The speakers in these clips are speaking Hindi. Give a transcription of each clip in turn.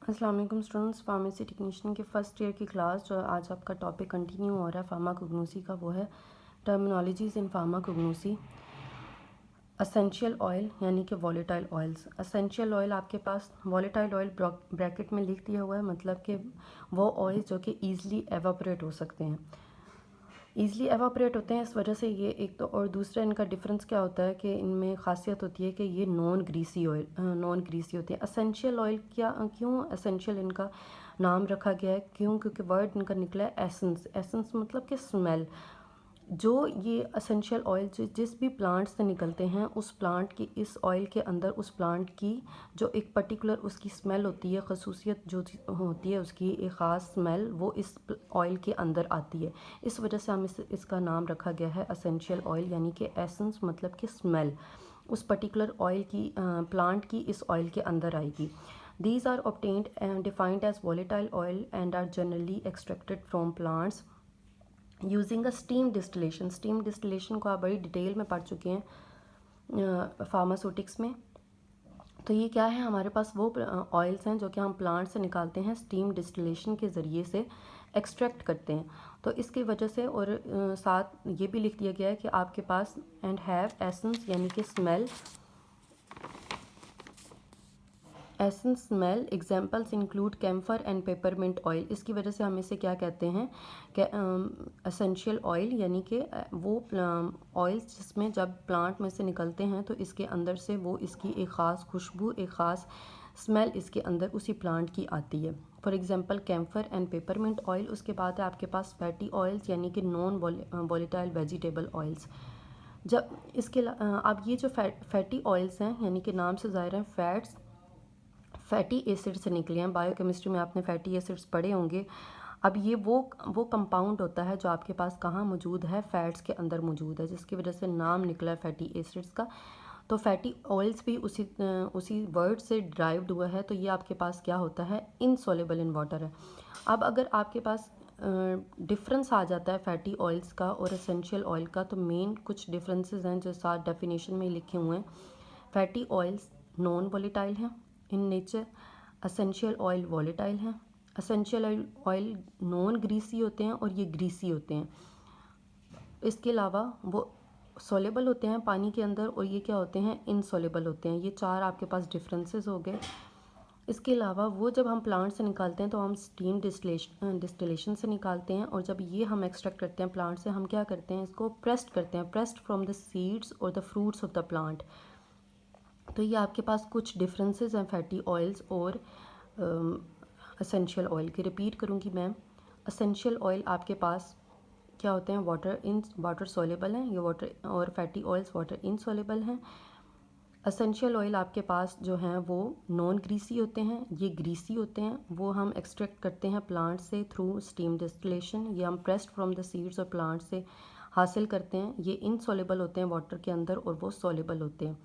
अस्सलाम वालेकुम स्टूडेंट्स, फार्मेसी टेक्नीशियन के फ़र्स्ट ईयर की क्लास जो आज आपका टॉपिक कंटिन्यू हो रहा है फार्माकोग्नोसी का, वो है टर्मिनोलॉजीज़ इन फार्माकोग्नोसी। असेंशियल ऑयल यानी कि वॉलेटाइल ऑयल्स। असेंशियल ऑयल आपके पास वॉलेटाइल ऑयल ब्रैकेट में लिख दिया हुआ है, मतलब कि वो ऑयल जो कि ईज़िली एवापोरेट हो सकते हैं, ईज़िली एवापोरेट होते हैं। इस वजह से ये एक तो, और दूसरा इनका डिफरेंस क्या होता है कि इनमें खासियत होती है कि ये नॉन ग्रीसी होते हैं। असेंशियल ऑयल क्यों असेंशियल इनका नाम रखा गया है? क्योंकि वर्ड इनका निकला है एसेंस। एसेंस मतलब कि स्मेल। जो ये असेंशियल ऑयल जिस भी प्लांट से निकलते हैं, उस प्लांट की, इस ऑयल के अंदर उस प्लांट की जो एक पर्टिकुलर उसकी स्मेल होती है, खसूसियत जो होती है, उसकी एक ख़ास स्मेल, वो इस ऑयल के अंदर आती है। इस वजह से इसका नाम रखा गया है असेंशियल ऑयल, यानी कि एसेंस मतलब कि स्मेल उस पर्टिकुलर ऑयल की, प्लांट की इस ऑयल के अंदर आएगी। These are obtained and defined as volatile oil and are generally extracted from plants using a steam distillation. Steam distillation को आप बड़ी डिटेल में पढ़ चुके हैं फार्मास्यूटिक्स में। तो ये क्या है, हमारे पास वो ऑयल्स हैं जो कि हम प्लांट से निकालते हैं, स्टीम डिस्टिलेशन के ज़रिए से एक्सट्रैक्ट करते हैं। तो इसकी वजह से, और साथ ये भी लिख दिया गया है कि आपके पास एंड हैव एसेंस यानी कि smell, essence smell. Examples include camphor and peppermint oil. इसकी वजह से हम इसे क्या कहते हैं कि एसेंशियल ऑयल, यानी कि वो ऑयल्स जिसमें जब प्लांट में से निकलते हैं तो इसके अंदर से वो इसकी एक ख़ास खुशबू, एक ख़ास स्मेल इसके अंदर उसी प्लांट की आती है। For example camphor and peppermint oil. उसके बाद है आपके पास फैटी ऑयल्स यानी कि नॉन वॉलेटाइल वेजिटेबल ऑयल्स। जब अब ये जो फैटी ऑयल्स हैं, यानी कि नाम से ज़ाहिर है फैट्स, फैटी एसिड से निकले हैं। बायोकेमिस्ट्री में आपने फैटी एसिड्स पढ़े होंगे। अब ये वो कंपाउंड होता है जो आपके पास कहाँ मौजूद है, फैट्स के अंदर मौजूद है, जिसकी वजह से नाम निकला है फैटी एसिड्स का। तो फैटी ऑयल्स भी उसी वर्ड से ड्राइव्ड हुआ है। तो ये आपके पास क्या होता है, इनसॉल्युबल इन वाटर है। अब अगर आपके पास डिफरेंस आ जाता है फैटी ऑयल्स का और एसेंशियल ऑयल का, तो मेन कुछ डिफरेंसेस हैं जो साथ डेफिनेशन में लिखे हुए हैं। फैटी ऑयल्स नॉन वॉलेटाइल हैं in nature, essential oil volatile हैं। असेंशियल ऑयल नॉन ग्रीसी होते हैं और ये ग्रीसी होते हैं। इसके अलावा वो सोलेबल होते हैं पानी के अंदर, और ये क्या होते हैं, इनसोलेबल होते हैं। ये चार आपके पास डिफरेंसेस हो गए। इसके अलावा वो जब हम प्लांट से निकालते हैं तो हम स्टीम डिस्टिलेशन से निकालते हैं, और जब ये हम एक्सट्रैक्ट करते हैं प्लांट से, हम क्या करते हैं, इसको प्रेस्ड करते हैं, प्रेस्ड फ्रॉम द सीड्स और the fruits of the plant. तो ये आपके पास कुछ डिफरेंसेस हैं फैटी ऑयल्स और असेंशियल ऑयल के। रिपीट करूँगी मैं, असेंशियल ऑयल आपके पास क्या होते हैं, वाटर सोलेबल हैं ये वाटर, और फैटी ऑयल्स वाटर इनसोलेबल हैं। असेंशियल ऑयल आपके पास जो हैं वो नॉन ग्रीसी होते हैं, ये ग्रीसी होते हैं। वो हम एक्सट्रैक्ट करते हैं प्लांट से थ्रू स्टीम डिस्टिलेशन, ये हम प्रेस्ड फ्रॉम द सीड्स और प्लांट से हासिल करते हैं। ये इनसोलेबल होते हैं वाटर के अंदर और वो सोलेबल होते हैं।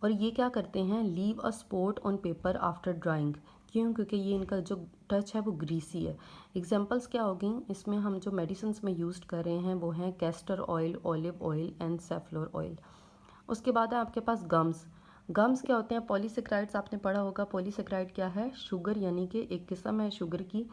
और ये क्या करते हैं, leave a spot on paper after drawing. क्योंकि ये इनका जो टच है वो ग्रीसी है। एग्जांपल्स क्या होगी इसमें, हम जो मेडिसिन में यूज़ कर रहे हैं वो हैं castor oil, olive oil and safflower oil. उसके बाद है आपके पास गम्स। गम्स क्या होते हैं, पॉलीसेक्राइड्स आपने पढ़ा होगा। पॉलीसेक्राइड क्या है, शुगर, यानी कि एक किस्म है शुगर की।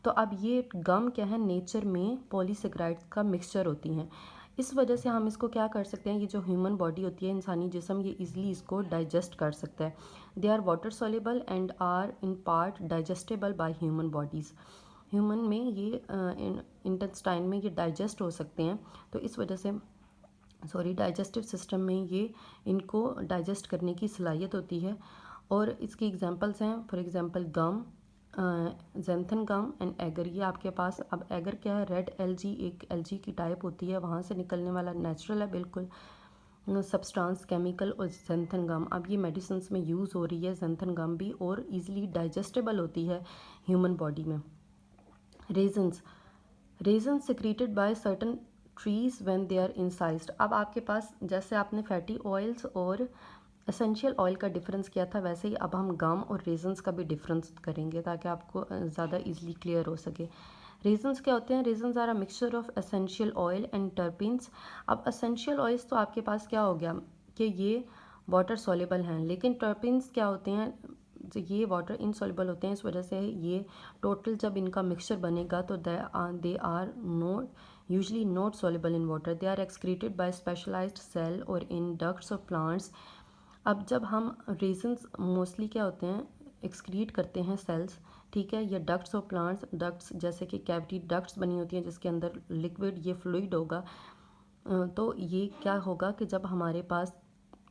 तो अब ये गम क्या है, नेचर में पॉलीसेक्राइड्स का मिक्सचर होती हैं। इस वजह से हम इसको क्या कर सकते हैं, ये जो ह्यूमन बॉडी होती है, इंसानी जिस्म, ये इजीली इसको डाइजेस्ट कर सकता है। They are water soluble and are in part digestible by human bodies. Human में ये इंटेस्टाइन में ये डाइजेस्ट हो सकते हैं। तो इस वजह से, सॉरी, डाइजेस्टिव सिस्टम में ये इनको डाइजेस्ट करने की सलाहियत होती है। और इसकी एग्जांपल्स हैं, for example gum, xanthan gum and agar. ये आपके पास, अब एगर क्या है, रेड एलजी, एक एलजी की टाइप होती है, वहाँ से निकलने वाला नेचुरल है बिल्कुल सब्सटेंस, केमिकल। और जेंथन गम अब ये मेडिसिन में यूज़ हो रही है, जेंथन गम भी, और इजीली डाइजेस्टेबल होती है ह्यूमन बॉडी में। Resins, resin secreted by certain trees when they are incised. अब आपके पास, जैसे आपने फैटी ऑयल्स और एसेंशियल ऑयल का डिफरेंस किया था, वैसे ही अब हम गम और रेजन्स का भी डिफरेंस करेंगे ताकि आपको ज़्यादा इजीली क्लियर हो सके। रेजन्स क्या होते हैं, resins are a mixture of essential oil and terpenes. अब एसेंशियल ऑयल्स तो आपके पास क्या हो गया कि ये वाटर सॉल्युबल हैं, लेकिन टर्पिन्स क्या होते हैं, ये वाटर इनसॉल्युबल होते हैं, इस वजह से ये टोटल जब इनका मिक्सचर बनेगा तो they are not usually not soluble in water, they are excreted by specialized cell और इन डक्ट्स ऑफ प्लांट्स। अब जब हम रेजन्स मोस्टली क्या होते हैं, एक्सक्रीट करते हैं सेल्स, ठीक है, या डक्ट्स ऑफ प्लांट्स, डक्ट्स जैसे कि कैविटी डक्ट्स बनी होती हैं जिसके अंदर लिक्विड ये फ्लूइड होगा। तो ये क्या होगा कि जब हमारे पास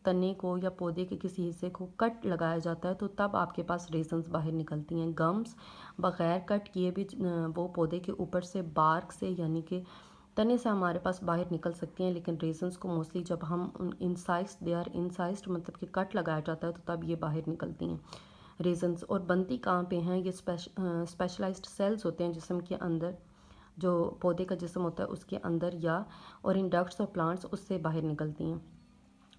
तने को या पौधे के किसी हिस्से को कट लगाया जाता है तो तब आपके पास रेजन्स बाहर निकलती हैं। गम्स बग़ैर कट किए भी वो पौधे के ऊपर से बार्क से यानी कि तने से हमारे पास बाहर निकल सकती हैं, लेकिन रेजन्स को मोस्टली जब हम इंसाइज्ड दे आर इंसाइज्ड मतलब कि कट लगाया जाता है तो तब ये बाहर निकलती हैं रेजन्स। और बनती कहाँ पे हैं, ये स्पेशलाइज्ड सेल्स होते हैं जिस्म के अंदर, जो पौधे का जिस्म होता है उसके अंदर, या और इन डक्ट्स ऑफ प्लांट्स उससे बाहर निकलती हैं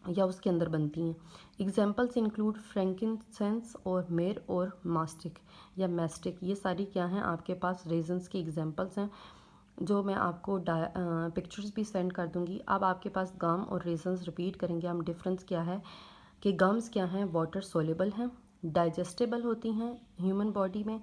या उसके अंदर बनती हैं। एग्जांपल्स इंक्लूड फ्रैंकिनसेंस और मेर और मास्टिक या मैस्टिक, ये सारी क्या हैं आपके पास रेजन्स की एग्जांपल्स हैं, जो मैं आपको पिक्चर्स भी सेंड कर दूंगी। अब आपके पास गम और रेजन्स रिपीट करेंगे हम। डिफरेंस क्या है कि गम्स क्या हैं, वाटर सोल्यूबल हैं, डाइजेस्टेबल होती हैं ह्यूमन बॉडी में।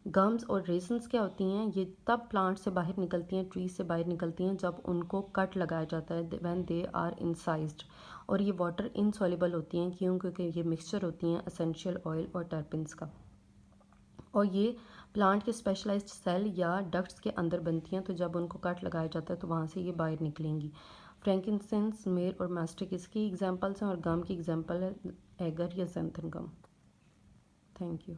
गम्स और रेजन्स क्या होती हैं, ये तब प्लांट से बाहर निकलती हैं, ट्री से बाहर निकलती हैं जब उनको कट लगाया जाता है, व्हेन दे आर इंसाइज्ड। और ये वाटर इनसॉल्युबल होती हैं, क्यों? क्योंकि ये मिक्सचर होती हैं एसेंशियल ऑयल और टर्पिन्स का, और ये प्लांट के स्पेशलाइज्ड सेल या डक्ट्स के अंदर बनती हैं, तो जब उनको कट लगाया जाता है तो वहाँ से ये बाहर निकलेंगी। फ्रैंकिनसेंस, मेर और मास्टिक इसकी एग्जांपल्स हैं, और गम की एग्जांपल है एगर या ज़ैंथन गम। Thank you.